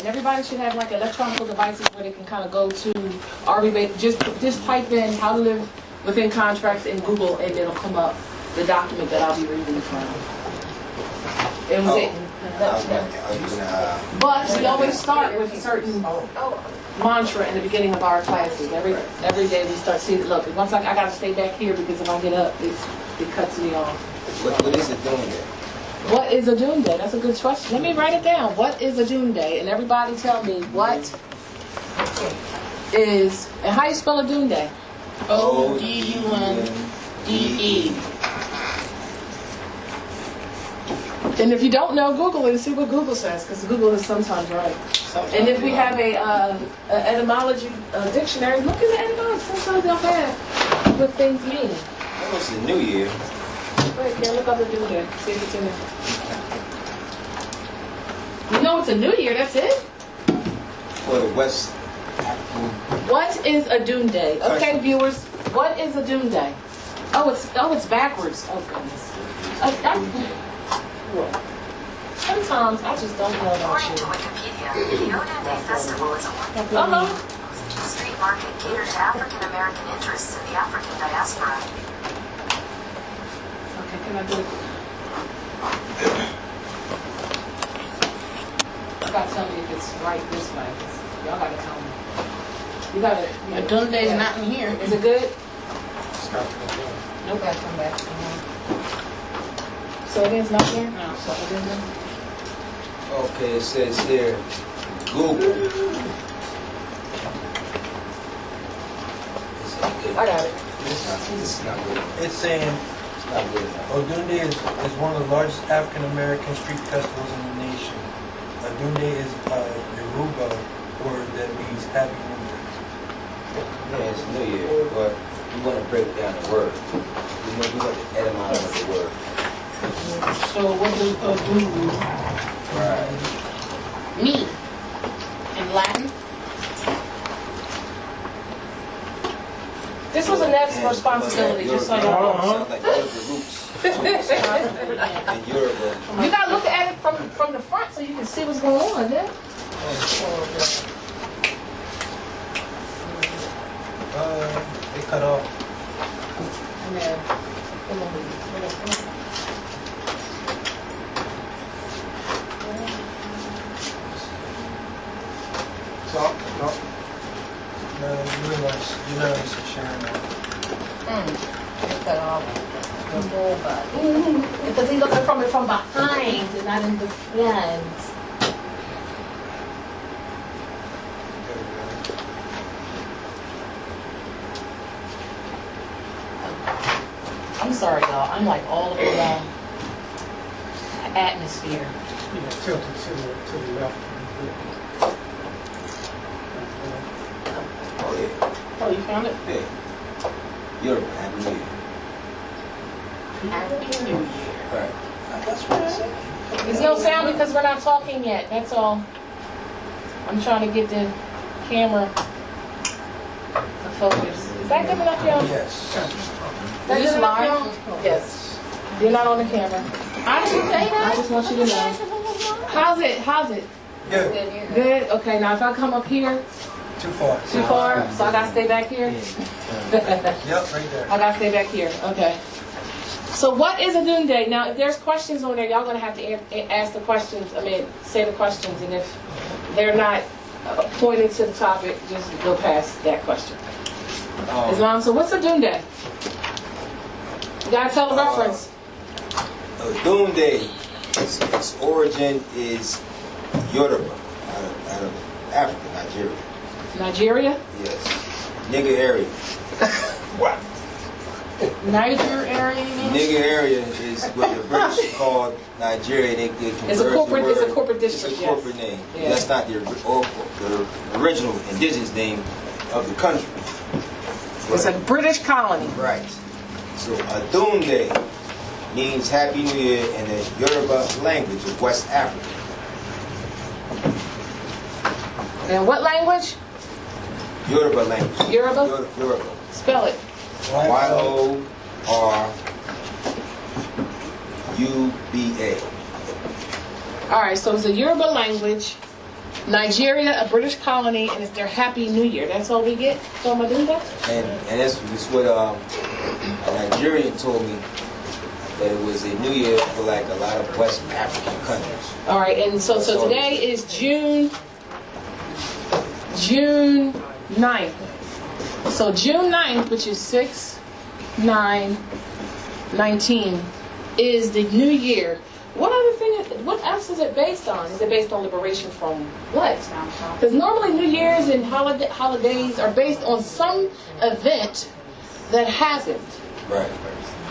And everybody should have like electronic devices where they can kind of go to RB, just type in how to live within contracts in Google, and it'll come up the document that I'll be reading from. It was it. But we always start with a certain mantra in the beginning of our classes. Every day we start seeing it. Look, once I got to stay back here because if I get up, it cuts me off. What is a doom day? What is a doom day? That's a good question. Let me write it down. What is a doom day? And everybody tell me what is, and how you spell a doom day? O-D-U-N-D-E. And if you don't know, Google it and see what Google says, because Google is sometimes right. And if we have a etymology dictionary, look at the etymology. Sometimes they'll have what things mean. Almost the New Year. Wait, can I look up the New Year? See if it's in there. You know it's a New Year, that's it? For the West. What is a doom day? Okay, viewers, what is a doom day? Oh, it's backwards. Oh, goodness. Sometimes I just don't know that According shit. to Wikipedia, the AGONY Day Festival is a wonderful street market catered to African American interests in the African diaspora. Okay, can I do it? You gotta tell me if it's right this way. Y'all gotta tell me. You gotta. A doom day is not in here. Is it good? Nope, I come back. So it is not here? No. So it isn't? Okay, it says here, Google. I got it. It's not good. It's saying It's not good enough. Odunde is one of the largest African American street festivals in the nation. Odunde is a Yoruba word that means happy New Year. Yeah, it's New Year, but we want to break down the word. We want the etymology of the word. So what does Odunde? Right. Me. In Latin. This was Annette's responsibility, just so you know. Sounds like the roots. And Yoruba. You gotta look at it from the front so you can see what's going on, yeah? They cut off. You know, Sharon. They cut off the whole body. Because he's looking from it from behind and not in the front. I'm sorry, y'all. I'm like all over the atmosphere. Tilt it to the left. Oh, yeah. Oh, you found it? Yeah. Yoruba, Happy New Year. Happy New Year. Right. That's what it said. There's no sound because we're not talking yet. That's all. I'm trying to get the camera to focus. Is that good enough, y'all? Yes. That Is this good enough, live? y'all? Yes. You're not on the camera. I didn't say I that. just want you to know. How's it? How's it? Good. Good? Okay, now if I come up here Too far. too far, so I gotta stay back here? Yep, right there. I gotta stay back here. Okay. So what is a doom day? Now, if there's questions on there, y'all gonna have to ask the questions. I mean, say the questions, and if they're not pointed to the topic, just go past that question. Islam. So what's a doom day? You gotta tell the reference. Doom Day, its origin is Yoruba, out of Africa, Nigeria. Nigeria? Yes. Nigger area. What? Niger area? Nigger area is what the British called Nigeria. They It's a corporate. It's a corporate district. It's a corporate yes. name. Yeah. That's not the original indigenous name of the country. It's a British colony. Right. So a Doom Day means Happy New Year in the Yoruba language of West Africa. And what language? Yoruba language. Yoruba? Yoruba. Spell it. Y-O-R-U-B-A. All right, so it's a Yoruba language. Nigeria, a British colony, and it's their Happy New Year. That's all we get from Adunde? And that's what a Nigerian told me, that it was a New Year for like a lot of West African countries. All right, and so today is June 9th. So June 9th, which is 6/9/19, is the New Year. What else is it based on? Is it based on liberation from what? Because normally New Year's and holidays are based on some event that happened. Right.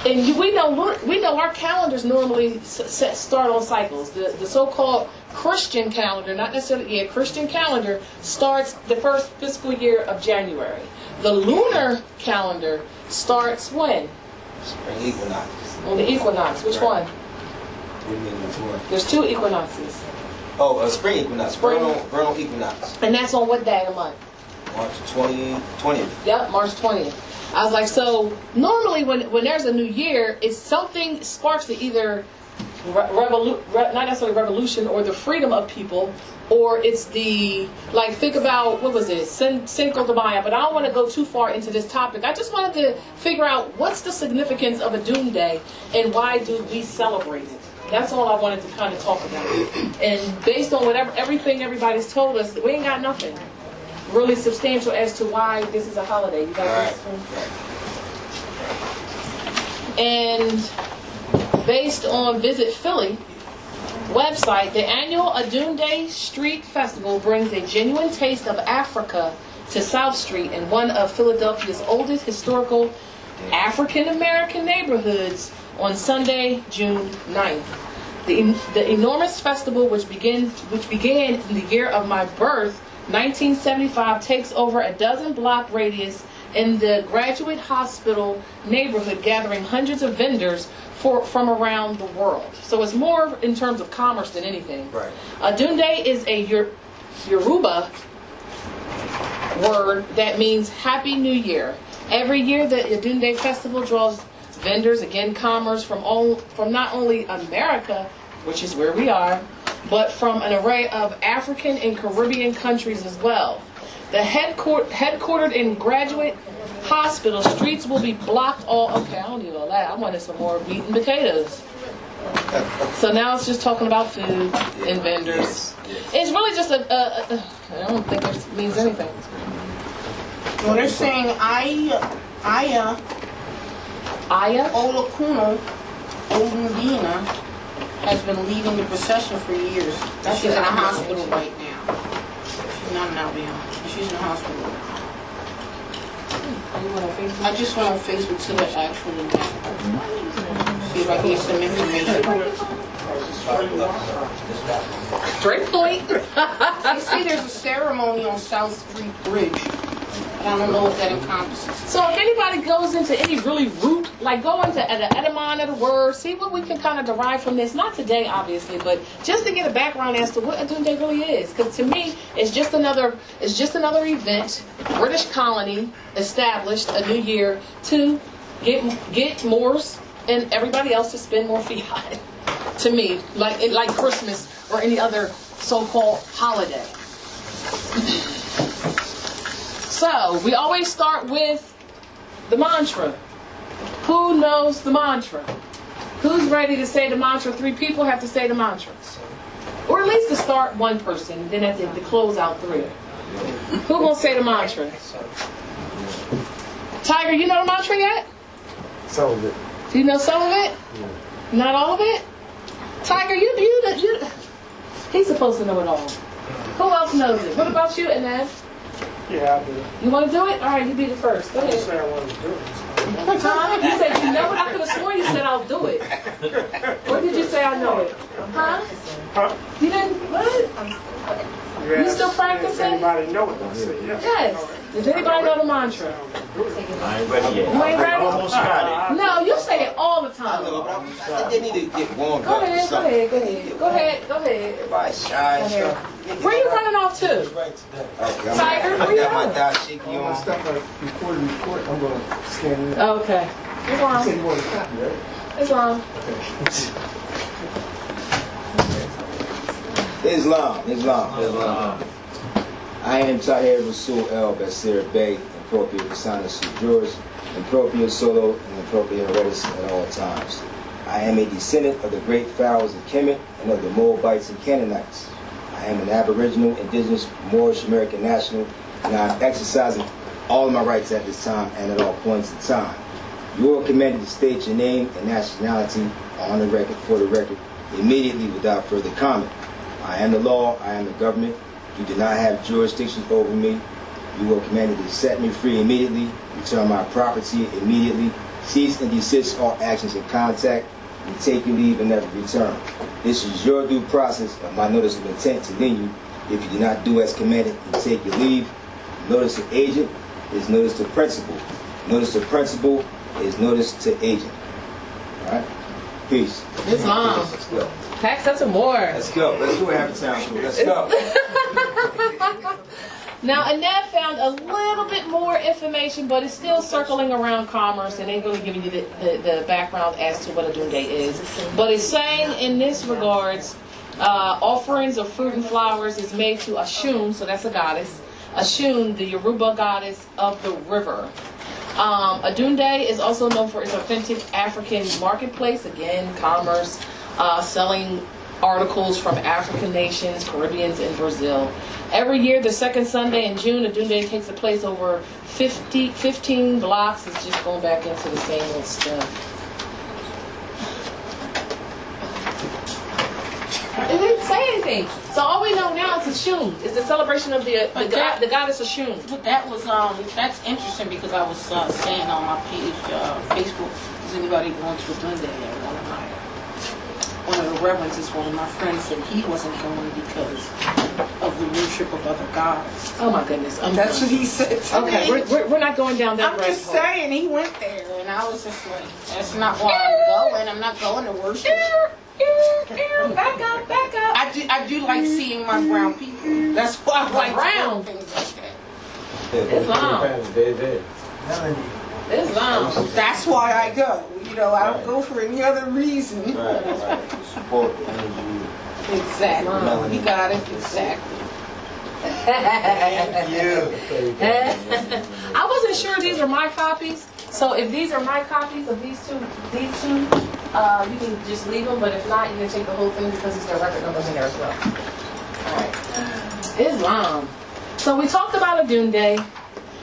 And we know our calendars normally start on cycles. The so-called Christian calendar, not necessarily, Christian calendar starts the first fiscal year of January. The lunar calendar starts when? Spring equinox. On the equinox. Which one? What do you mean which one? There's two equinoxes. Oh, spring equinox. Vernal equinox. And that's on what day of the month? March 20th. Yep, March 20th. I was like, so normally when there's a new year, it's something sparks the either not necessarily revolution or the freedom of people, or it's the, like, think about, what was it, Cinco de Mayo, but I don't want to go too far into this topic. I just wanted to figure out what's the significance of a Doom Day and why do we celebrate it. That's all I wanted to kind of talk about. And based on everything everybody's told us, we ain't got nothing really substantial as to why this is a holiday. You guys And based on Visit Philly website, the annual Adunde Street Festival brings a genuine taste of Africa to South Street in one of Philadelphia's oldest historical African American neighborhoods on Sunday, June 9th. The enormous festival, which began in the year of my birth, 1975, takes over a dozen block radius in the Graduate Hospital neighborhood, gathering hundreds of vendors from around the world. So it's more in terms of commerce than anything. Right. Adunde is a Yoruba word that means Happy New Year. Every year, the Adunde Festival draws vendors, again commerce, from not only America, which is where we are, but from an array of African and Caribbean countries as well. The headquartered in Graduate Hospital, streets will be blocked all. Okay, I don't need all that. I wanted some more meat and potatoes. So now it's just talking about food and vendors. It's really just I don't think it means anything. Well, they're saying Aya Olakuno Odundina has been leading the procession for years. She's in a hospital right now. She's not now beyond. She's in a hospital right now. I just went on Facebook to the actual event. See if I can get some information. Great point. You see, there's a ceremony on South Street Bridge. I don't know what that encompasses. So if anybody goes into any really root, like go into the etymon of the word, see what we can kind of derive from this. Not today, obviously, but just to get a background as to what Adunde really is. Because to me, it's just another event, British colony established a new year to get Moors and everybody else to spend more fiat. To me, like Christmas or any other so-called holiday. So, we always start with the mantra. Who knows the mantra? Who's ready to say the mantra? 3 people have to say the mantra. Or at least to start 1 person, then at the close out 3. Who gonna say the mantra? Tiger, you know the mantra yet? Some of it. Do you know some of it? Yeah. Not all of it? Tiger, you he's supposed to know it all. Who else knows it? What about you, Inez? Yeah, I do. You want to do it? All right, you be the first. Go I didn't ahead. say I wanted to do it. Huh? You said you know it? I could have sworn you said I'll do it. Or did you say I know it? Huh? Huh? You didn't? What? You still Does practicing? anybody know it? I said yes. Yes. Does anybody know the mantra? I ain't ready yet. You ain't ready? Almost got it. No, you say it all the I time. know, but I think they need to get warmed Go up. or ahead, go something. ahead, go ahead. Go ahead. Everybody shy and Go ahead. stuff. Where you running off to? Tiger, where I you got my going? dashiki All my on. stuff I recorded, I'm going to scan it. Okay. It's You said wrong. you wanted a copy, right? It's wrong. Okay. Islam. I am Tahir Rasul El Vizir Bey, appropriate persona George, appropriate solo, and appropriate reticent at all times. I am a descendant of the great pharaohs of Kemet and of the Moabites and Canaanites. I am an Aboriginal, Indigenous, Moorish American national, and I am exercising all of my rights at this time and at all points in time. You are commanded to state your name and nationality on the record, for the record, immediately without further comment. I am the law, I am the government. You do not have jurisdiction over me. You are commanded to set me free immediately, return my property immediately, cease and desist all actions in contact, and take your leave and never return. This is your due process of my notice of intent to leave you. If you do not do as commanded and take your leave, notice to agent is notice to principal. Notice to principal is notice to agent. Alright? Peace. Islam. Let's go. Pack us some more. Let's go. Let's do Havertown food. Let's go. Now, Annette found a little bit more information, but it's still circling around commerce and ain't really giving you the background as to what a Dunde is. But it's saying in this regards, offerings of fruit and flowers is made to Ashun, so that's a goddess. Ashun, the Yoruba goddess of the river. A Dunde is also known for its authentic African marketplace, again, commerce, selling articles from African nations, Caribbeans, and Brazil. Every year, the second Sunday in June, a Dunde takes place over 15 blocks. It's just going back into the same old stuff. It didn't say anything. So all we know now is Ashun. It's the celebration of the goddess Ashun. But that was that's interesting because I was saying on my page, Facebook, is anybody going to a Dunde? One of the reverends, one of my friends, said he wasn't going because of the worship of other gods. Oh my goodness. That's what he said to Okay, me. we're not going down that I'm rabbit just hole. saying, he went there, and I was just like, that's not why I'm going. I'm not going to worship. Back up. I do like seeing my brown people. That's why I like Brown? things like that. Islam. Melanie. Islam. That's why I go. You know, I don't go for any other reason. Right. Support the energy. Exactly. You got it. Exactly. I wasn't sure these are my copies. So if these are my copies of these two, you can just leave them. But if not, you can take the whole thing because it's their record numbers in there as well. All right. Islam. So we talked about a Dunde.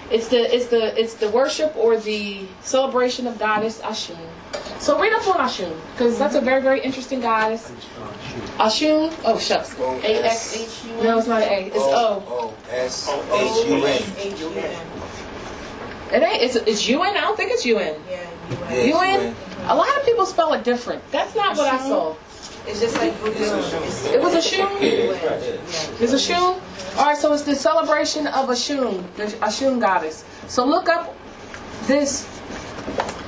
It's the worship or the celebration of goddess Ashun. So read up on Ashun because that's a very, very interesting goddess. Ashun. Oh shucks. AXHUN. No, it's not an A. It's O. O-S-H-U-N. It ain't. It's UN. I don't think it's UN. Yeah, UN. A lot of people spell it different. That's not what I saw. It's just like It was Ashun. It's Ashun. All right. So it's the celebration of Ashun, the Ashun goddess. So look up this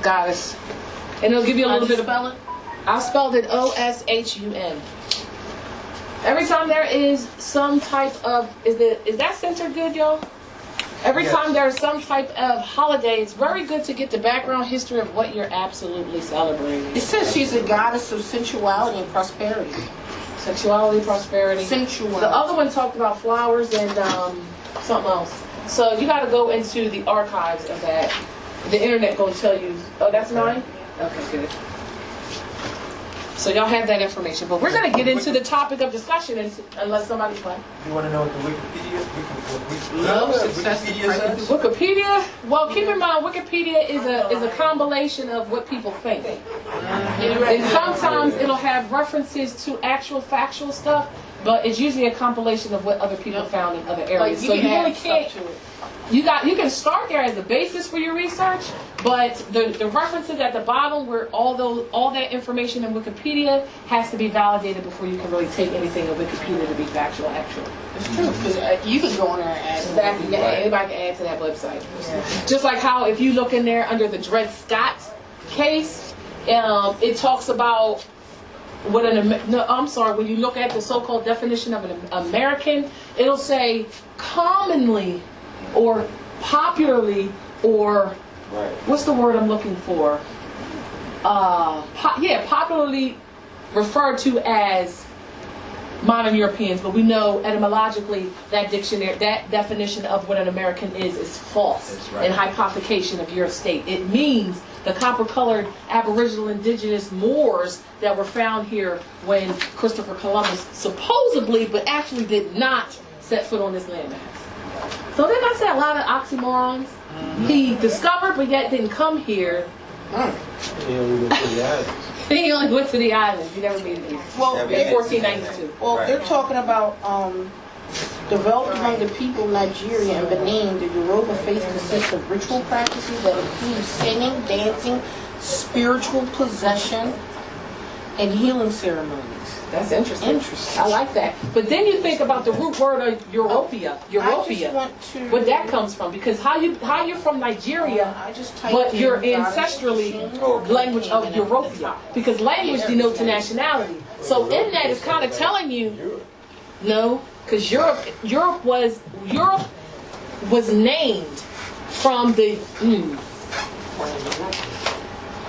goddess, and it'll give you a little bit of. spell it? I spelled it O-S-H-U-N. Every time there is some type of is that center good, y'all? Every time there's some type of holiday, it's very good to get the background history of what you're absolutely celebrating. It says she's a goddess of sensuality and prosperity. Sexuality, prosperity. Sensuality. The other one talked about flowers and something else. So you got to go into the archives of that. The internet going to tell you, oh, that's mine? Okay, good. So y'all have that information. But we're going to get into the topic of discussion unless somebody's what? You want to know what the Wikipedia says? Wikipedia? Well, keep in mind, Wikipedia is a compilation of what people think. And sometimes it'll have references to actual factual stuff, but it's usually a compilation of what other people found in other areas. So you really can't. You can start there as a basis for your research, but the references at the bottom where all that information in Wikipedia has to be validated before you can really take anything in Wikipedia to be factual, actual. It's true, because you can go on there and add. Exactly. Yeah, anybody can add to that website. Yeah. Just like how if you look in there under the Dred Scott case, it talks about when you look at the so-called definition of an American, it'll say commonly or popularly or what's the word I'm looking for? Popularly referred to as modern Europeans, but we know etymologically that dictionary, that definition of what an American is false. That's right. And hypothecation of your state. It means the copper-colored Aboriginal indigenous Moors that were found here when Christopher Columbus supposedly, but actually did not set foot on this landmass. So didn't I say a lot of oxymorons? He discovered, but yet didn't come here. He only went to the islands. He never made it here. Well, In 1492. Well, they're talking about developed among the people of Nigeria and Benin, the Yoruba faith consists of ritual practices that include singing, dancing, spiritual possession, and healing ceremonies. That's interesting. Interesting. I like that. But then you think about the root word of Europea. I just Europea. want to. Where that comes from. Because how you're from Nigeria, I just typed but in you're goddess ancestrally Shalamoor. language of Europea. Because language denotes a nationality. So in that, it's kind of telling you, no, because Europe was named from the.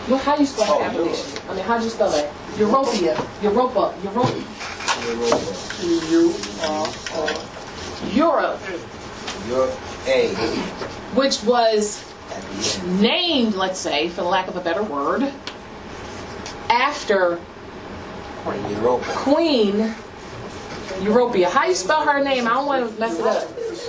Well, how do you spell affirmation? I mean, how do you spell that? Europea. Europa. Europe. Europe, A. Which was named, let's say, for the lack of a better word, after Europa. Queen Europea. How you spell her name? I don't want to mess it up.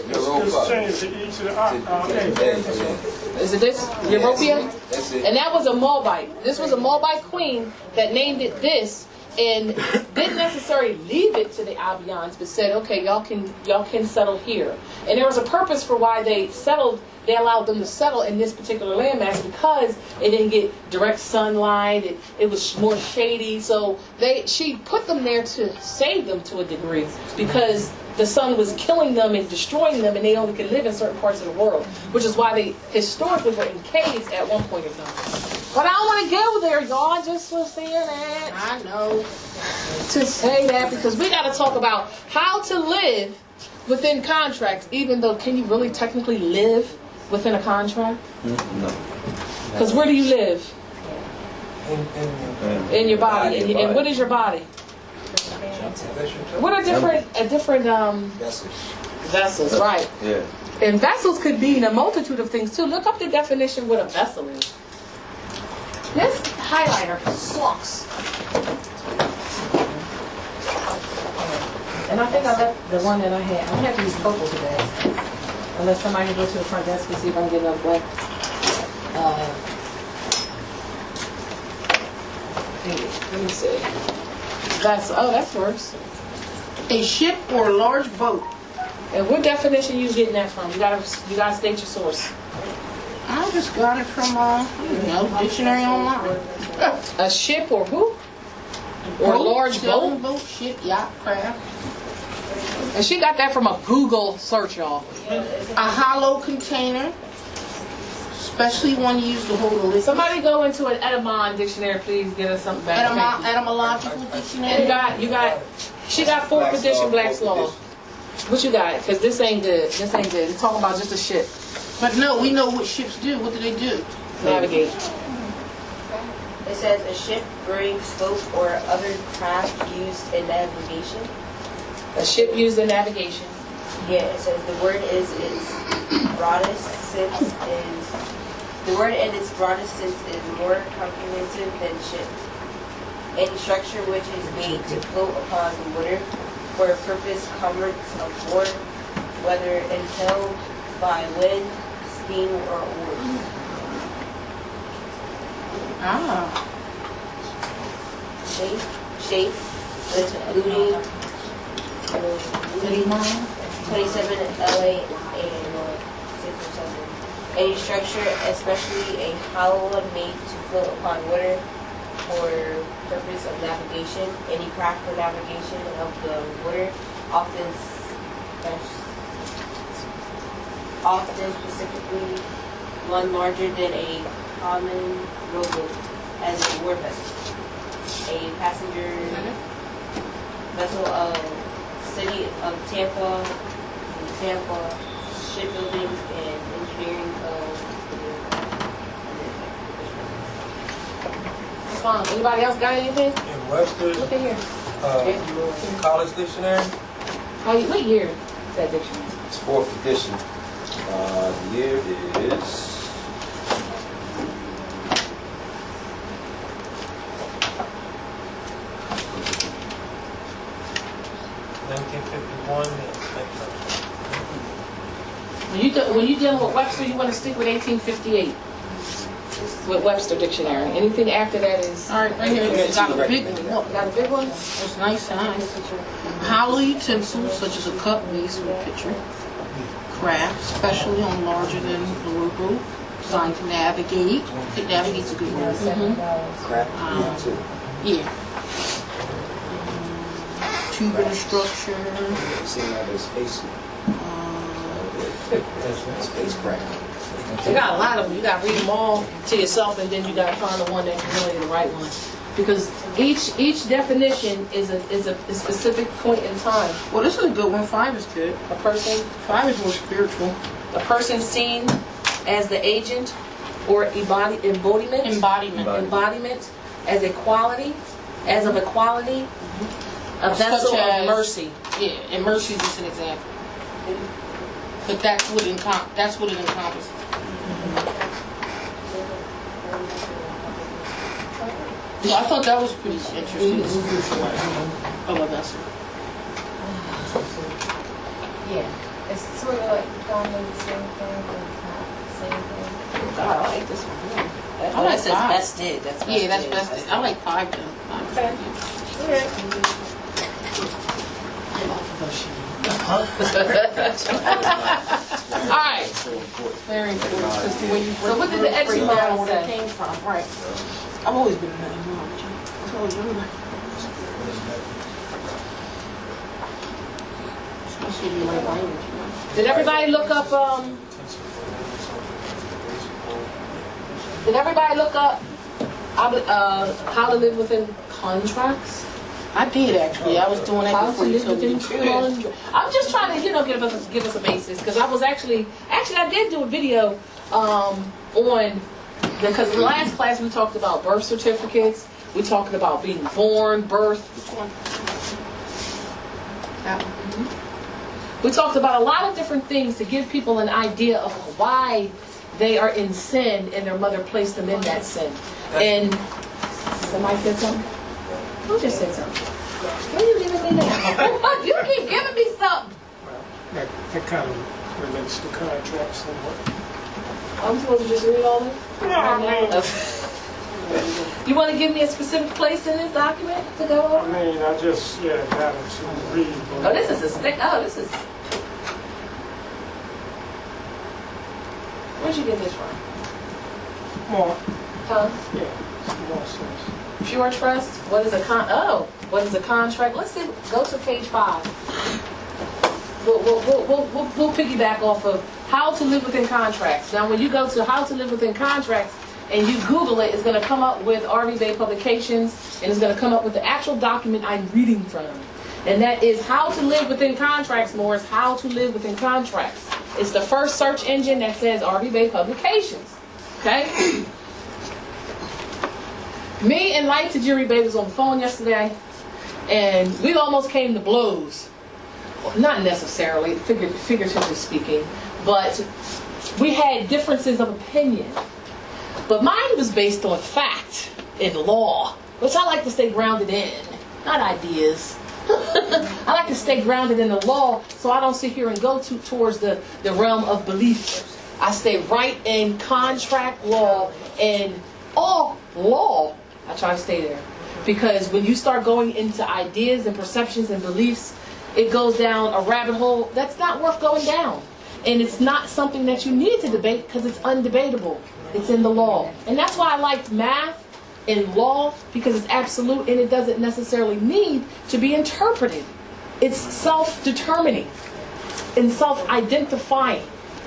Just change the E to the A. Is it this? Europea? That's it. And that was a Moabite. This was a Moabite queen that named it this and didn't necessarily leave it to the Abians, but said, okay, y'all can settle here. And there was a purpose for why they settled. They allowed them to settle in this particular landmass because it didn't get direct sunlight. It was more shady. So she put them there to save them to a degree because the sun was killing them and destroying them, and they only could live in certain parts of the world, which is why they historically were in caves at one point in time. But I don't want to go there, y'all. I just was saying that. I know. To say that because we got to talk about how to live within contracts, even though can you really technically live within a contract? No. Because where do you live? In your body. And what is your body? What are different vessels, right? Yeah. And vessels could be a multitude of things too. Look up the definition of what a vessel is. This highlighter sucks. And I think I left the one that I had. I'm gonna have to use purple today. Unless somebody can go to the front desk and see if I can get enough black. Let me see. That works. A ship or a large boat. And what definition you getting that from? You gotta state your source. I just got it from dictionary online. A ship or who? Or a large sailing boat? boat, ship, yacht, craft. And she got that from a Google search, y'all. A hollow container, especially one used to hold a liquid. Somebody go into an Etymon dictionary, please. Get us something back. Thank you. Etymological dictionary. She got 4th edition Black's Law. What you got? Because this ain't good. It's talking about just a ship. But no, we know what ships do. What do they do? Navigate. It says a ship, brig, sloop, or other craft used in navigation. A ship used in navigation. Yeah, it says the word in its broadest sense is more comprehensive than ship. Any structure which is made to float upon the water for a purpose currents of war, whether impelled by wind, steam, or oars. Shape, including 27 LA and 607. Any structure, especially a hollow one made to float upon water for purpose of navigation. Any craft for navigation of the water, often specifically one larger than a common rowboat, as a war vessel. A passenger vessel of city of Tampa, shipbuilding and engineering of That's fine. Anybody else got anything? In Webster's Look at here. College dictionary. What year is that dictionary? It's 4th edition. The year is 1951. When you dealing with Webster, you want to stick with 1858 with Webster dictionary. Anything after that is. All right, right here, it's got a big one. Look, Got a big one? it's nice size. Howler utensils such as a cup, vase, with a pitcher. Craft, especially on larger than lower group. Designed to navigate. I think navigate's a good word. crap. Too. Yeah. Tubular structure. You see that as space. Spacecraft. You got a lot of them. You got to read them all to yourself, and then you got to find the one that's really the right one. Because each definition is a specific point in time. Well, this is a good one. 5 is good. A person 5 is more spiritual. a person seen as the agent or embodiment as a quality, a vessel Such as- of mercy. Yeah, and mercy is just an example. But that's what it encompasses. So I thought that was pretty interesting. Oh, my vessel. Yeah, it's sort of like kind of the same thing, but it's not the same thing. God, I like this one. I like That says 5. bested. That's Yeah, that's bested. best. I like 5 though. 5 is Okay. good. All right. Very important. Because the way you So what did the break etymology down where it say? came from. Right. I've always been in that etymology. That's always been that. Especially if you like language. You know? Did everybody look up? How to live within contracts? I did actually. I was doing that How to before you live told me within to do that. contracts. I'm just trying to, give us a basis, because I was actually I did do a video on because in the last class we talked about birth certificates. We talked about being born, birth. Which one? That one. We talked about a lot of different things to give people an idea of why they are in sin and their mother placed them in that sin. And somebody said something? Who just said something? What are you giving me now? You keep giving me something. Well, that kind of relates to contracts somewhat. I'm supposed to just read all this? No, I mean, You want to give me a specific place in this document to go over? I just, got to read. Oh, this is a stick. Oh, this is. Where'd you get this from? More, Huh? more sense. Pure trust. What is a what is a contract? Let's see. Go to page 5. We'll piggyback off of how to live within contracts. Now, when you go to how to live within contracts and you Google it, it's going to come up with R.V. Bey Publications, and it's going to come up with the actual document I'm reading from. And that is How to Live Within Contracts, Morris. How to Live Within Contracts. It's the first search engine that says R.V. Bey Publications. Okay? Me and Light Tajiri Bey was on the phone yesterday, and we almost came to blows. Well, not necessarily, figuratively speaking, but we had differences of opinion. But mine was based on fact and law, which I like to stay grounded in, not ideas. I like to stay grounded in the law, so I don't sit here and go towards the realm of belief. I stay right in contract law and all law. I try to stay there. Because when you start going into ideas and perceptions and beliefs, it goes down a rabbit hole that's not worth going down. And it's not something that you need to debate because it's undebatable. It's in the law. And that's why I liked math and law, because it's absolute and it doesn't necessarily need to be interpreted. It's self-determining and self-identifying.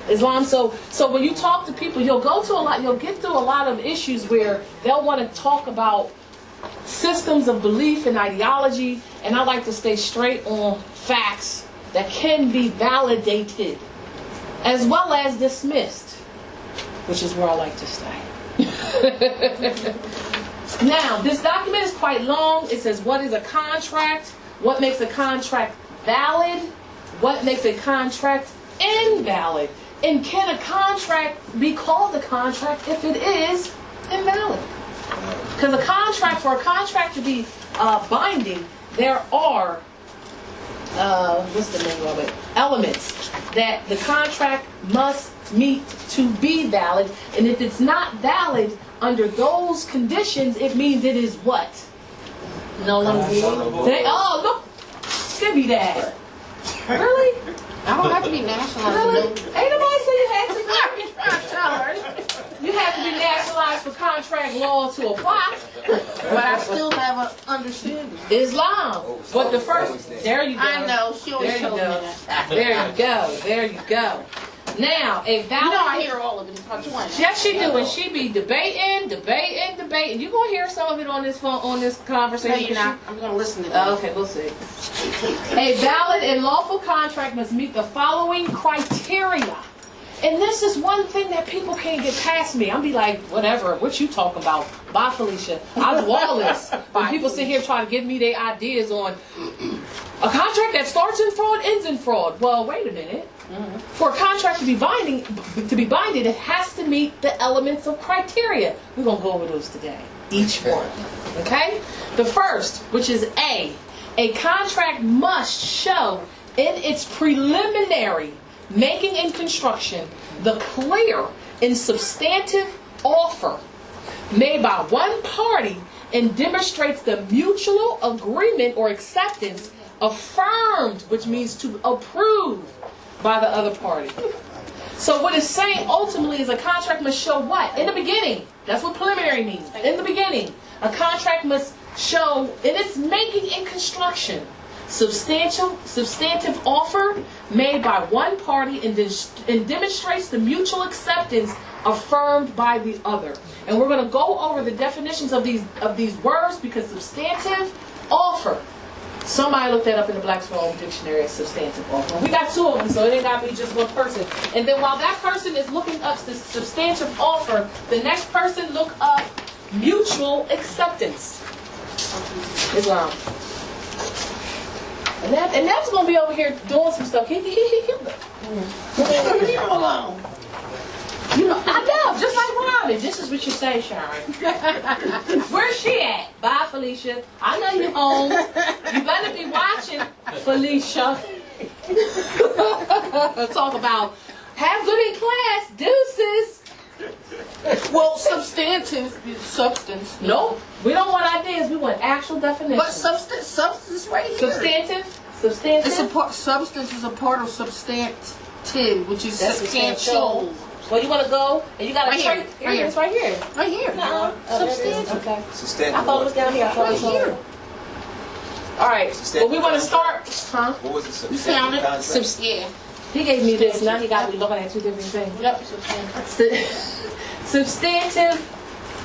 Islam. So when you talk to people, you'll get through a lot of issues where they'll want to talk about systems of belief and ideology, and I like to stay straight on facts that can be validated as well as dismissed, which is where I like to stay. Now, this document is quite long. It says, what is a contract? What makes a contract valid? What makes a contract invalid? And can a contract be called a contract if it is invalid? Because for a contract to be binding, there are, what's the name of it? Elements that the contract must meet to be valid. And if it's not valid under those conditions, it means it is what? Null and void. Oh, look, give me that. Really? I don't have to be nationalized. Really? No. Ain't nobody say you had to be. You have to be nationalized for contract law to apply. But I still have an understanding. Islam. But the first, there you go. I know. She always There you tells me go. that. There you go. There you go. Now, a valid. You know I hear all of it. Pt1. Yes, she do, and she be debating. You gonna hear some of it on this phone, on this No, conversation? you're not. I'm going to listen to that. Okay, we'll see. A valid and lawful contract must meet the following criteria. And this is one thing that people can't get past me. I'll be like, whatever, what you talking about? Bye, Felicia. I do all this. When people sit here trying to give me their ideas on a contract that starts in fraud, ends in fraud. Well, wait a minute. For a contract to be binding, it has to meet the elements of criteria. We're going to go over those today. Each one. Okay? The first, which is a contract must show in its preliminary making and construction the clear and substantive offer made by one party and demonstrates the mutual agreement or acceptance affirmed, which means to approve by the other party. So what it's saying ultimately is a contract must show what? In the beginning. That's what preliminary means. In the beginning. A contract must show in its making and construction substantive offer made by one party and demonstrates the mutual acceptance affirmed by the other. And we're going to go over the definitions of these words because substantive offer. Somebody looked that up in the Black's-Law Dictionary as substantive offer. We got two of them, so it ain't got to be just one person. And then while that person is looking up the substantive offer, the next person look up mutual acceptance. Islam. And that's going to be over here doing some stuff. Leave him alone. You know, I know, just like Robin. This is what you say, Sharon. Where's she at? Bye, Felicia. I know you're home. You better be watching, Felicia. Talk about have good in class, deuces. Well, substantive is substance. No, we don't want ideas. We want actual definitions. But substance right here. Substantive. It's a part. Substance is a part of substantive, which is That's substantial. Well, you want to go and you got Right to here. It's right here. Right here. Substantial. Okay. Substantive. I thought it was down here. I thought it Right was here. over. All right. Well, we want to start. Huh? What was it? You found it? Contract? Yeah. He gave me this. Now he got me looking at two different things. Yep. Substantive. Substantive.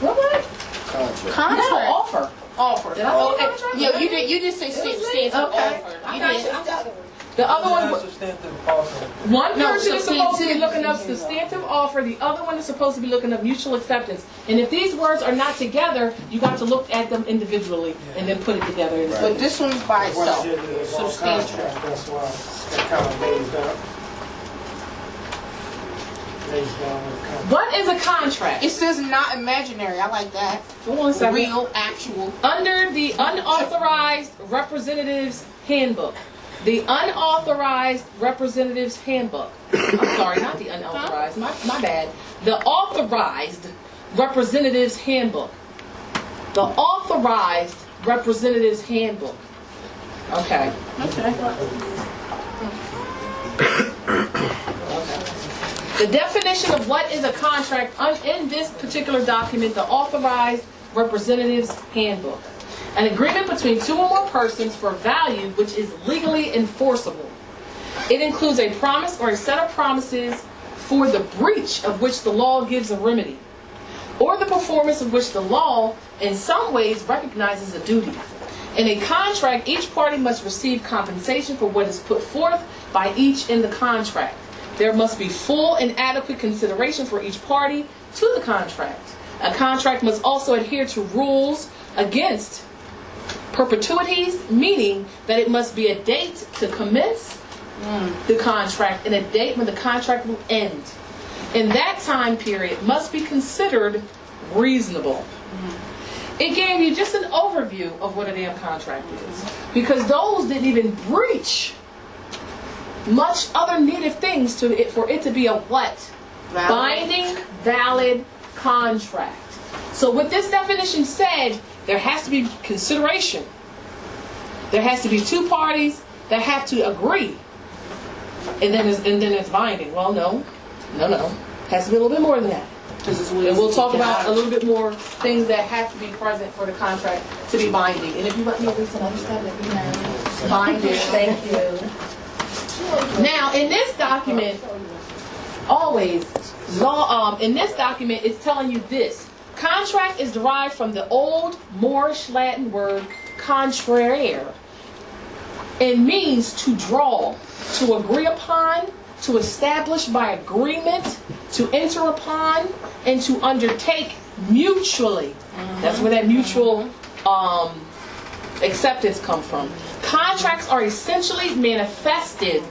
What? Contract. No, offer. Offer. Did I say Okay. contract? Yeah, you did. You did say substantive Okay. offer. I You got did. you. I got it. The other one. Substantive offer. One No, person is supposed to be substantive. looking up substantive offer. The other one is supposed to be looking up mutual acceptance. And if these words are not together, you got to look at them individually and then put it together. But this one's by itself. Substantial. Substantial. That's why it kind of lays down. What is a contract? It says not imaginary. I like that. Hold on a second. Real, actual. Under the unauthorized representatives handbook. The unauthorized representatives handbook. I'm sorry, not the unauthorized. My bad. The authorized representatives handbook. The authorized representatives handbook. Okay. The definition of what is a contract in this particular document, the authorized representatives handbook. An agreement between two or more persons for value which is legally enforceable. It includes a promise or a set of promises for the breach of which the law gives a remedy, or the performance of which the law in some ways recognizes a duty. In a contract, each party must receive compensation for what is put forth by each in the contract. There must be full and adequate consideration for each party to the contract. A contract must also adhere to rules against perpetuities, meaning that it must be a date to commence the contract and a date when the contract will end. And that time period must be considered reasonable. It gave you just an overview of what a damn contract is. Because those didn't even breach much other needed things for it to be a what? Binding, valid contract. So what this definition said, there has to be consideration. There has to be two parties that have to agree. And then it's binding. Well, no. Has to be a little bit more than that. And we'll talk about a little bit more things that have to be present for the contract to be binding. And if you want me to read some other stuff, let me know. Binding, thank you. Now, in this document, in this document, it's telling you this. Contract is derived from the old Moorish Latin word contraere. It means to draw, to agree upon, to establish by agreement, to enter upon, and to undertake mutually. That's where that mutual acceptance comes from. Contracts are essentially manifested,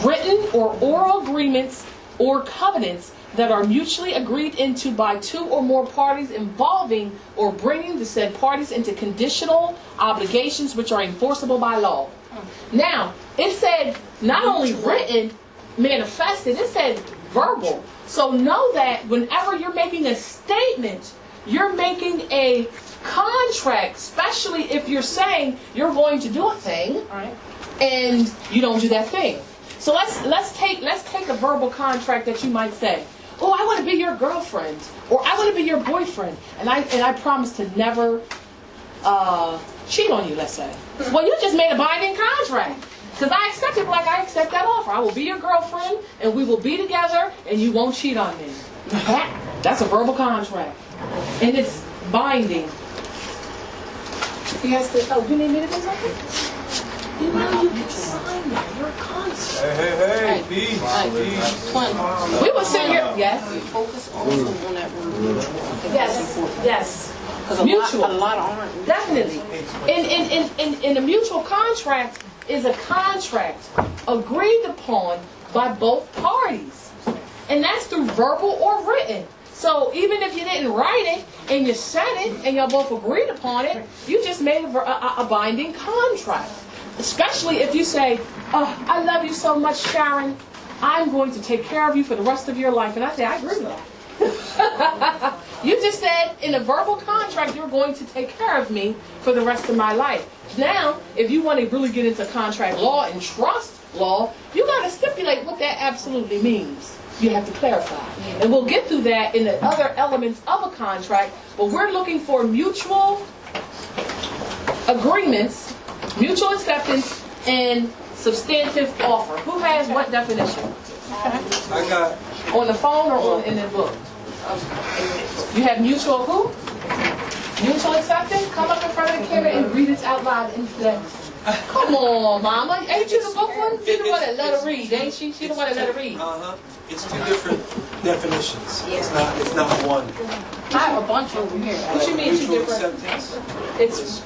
written or oral agreements or covenants that are mutually agreed into by two or more parties involving or bringing the said parties into conditional obligations which are enforceable by law. Now, it said not only written, manifested, it said verbal. So know that whenever you're making a statement, you're making a contract, especially if you're saying you're going to do a thing, and you don't do that thing. So let's take a verbal contract that you might say, oh, I want to be your girlfriend, or I want to be your boyfriend, and I promise to never cheat on you, let's say. Well, you just made a binding contract. Because I accept it like I accept that offer. I will be your girlfriend, and we will be together, and you won't cheat on me. That's a verbal contract. And it's binding. He has to, you need me to do something? You know you can sign that. You're a contract. Hey, peace. We will sit here. Yes. We focus also on that word mutual. Yes. Because Mutual. a lot aren't. Definitely. In a mutual contract is a contract agreed upon by both parties. And that's through verbal or written. So even if you didn't write it and you said it and y'all both agreed upon it, you just made a binding contract. Especially if you say, oh, I love you so much, Sharon. I'm going to take care of you for the rest of your life. And I say, I agree with that. You just said in a verbal contract, you're going to take care of me for the rest of my life. Now, if you want to really get into contract law and trust law, you got to stipulate what that absolutely means. You have to clarify. And we'll get through that in the other elements of a contract, but we're looking for mutual agreements, mutual acceptance, and substantive offer. Who has what definition? I got On the phone or in the book? You have mutual who? Mutual acceptance? Come up in front of the camera and read it out loud. Come on, Mama. Ain't you the book one? She the one that let her read, ain't she? She the one that let her read. It's two different definitions. It's not one. I have a bunch over here. What you mean two Mutual different? acceptance. It's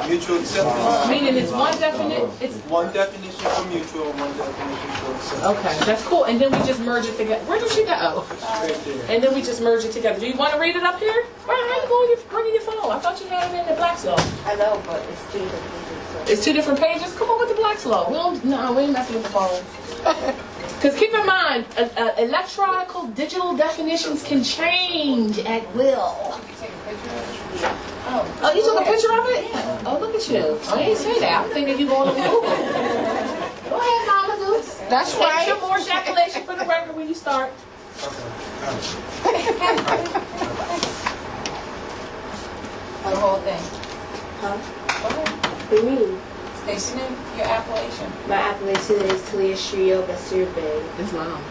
Mutual acceptance. meaning it's one definite. It's One definition for mutual and one definition for acceptance. okay. That's cool. And then we just merge it together. Where did she go? Right there. And then we just merge it together. Do you want to read it up here? Why are you going bringing your phone? I thought you had it in the black slow. I know, but it's two different things. It's two different pages. Come on with the black slow. We ain't messing with the phone. Because keep in mind, electronical digital definitions can change at will. Oh, you took a picture of it? Yeah. Oh, look at you. I didn't say that. I'm thinking you going to Google. Go ahead, Mama Dukes. That's right. Take more ejaculation for the record when you start. The whole thing. Huh? What do you mean? Stacey, your appellation. My appellation is Tracey Gale Bey. That's long.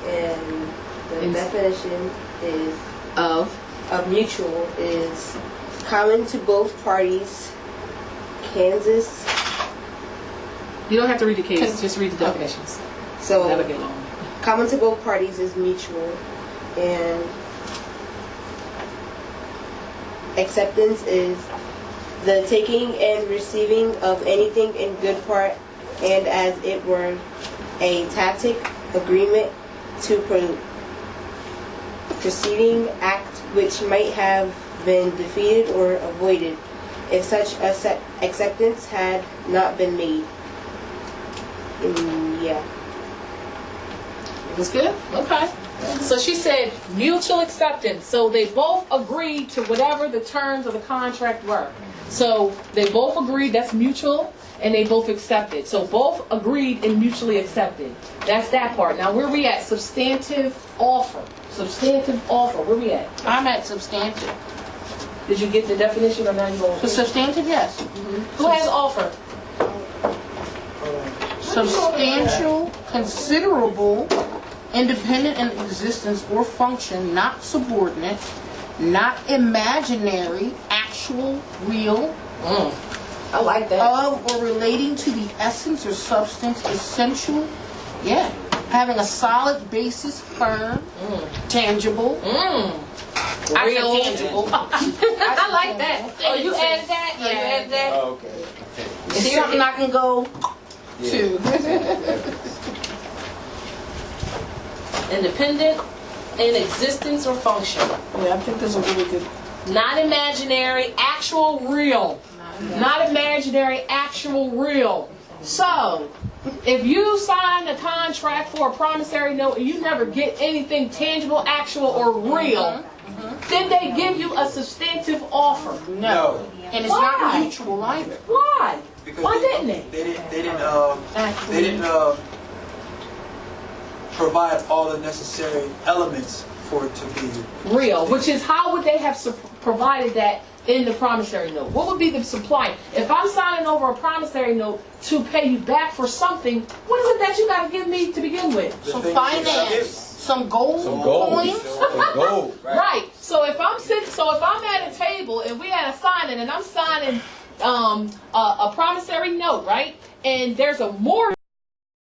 And the definition is Of mutual is common to both parties. Kansas. You don't have to read the case. Just read the definitions. So That'll get long. common to both parties is mutual, and acceptance is the taking and receiving of anything in good part and as it were a tacit agreement to preceding act which might have been defeated or avoided if such acceptance had not been made. Yeah. That's good? Okay. So she said mutual acceptance. So they both agreed to whatever the terms of the contract were. So they both agreed, that's mutual, and they both accepted. So both agreed and mutually accepted. That's that part. Now where we at? Substantive offer. Substantive offer. Where we at? I'm at substantive. Did you get the definition or not? You For substantive, yes. Who has offer? Substantial, considerable, independent in existence or function, not subordinate, not imaginary, actual, real, I like that. of or relating to the essence or substance, essential, yeah. Having a solid basis, firm, tangible. I Real. said tangible. I like that. Oh, you added that? Yeah. You added that? Oh, okay. It's something I can go Yeah. to. Independent in existence or function. Yeah, I think this is a really good. Not imaginary, actual, real. Not imaginary, actual, real. So, if you sign a contract for a promissory note and you never get anything tangible, actual, or real, then they give you a substantive offer. No. And it's Why? not mutual either. Why? Because Why didn't they? They didn't provide all the necessary elements for it to be Real, which is how would they have provided that in the promissory note? What would be the supply? If I'm signing over a promissory note to pay you back for something, what is it that you got to give me to begin with? Some finance, some gold coins. Gold. Right. So if I'm at a table and we at a signing and I'm signing a promissory note, right? And there's a mortgage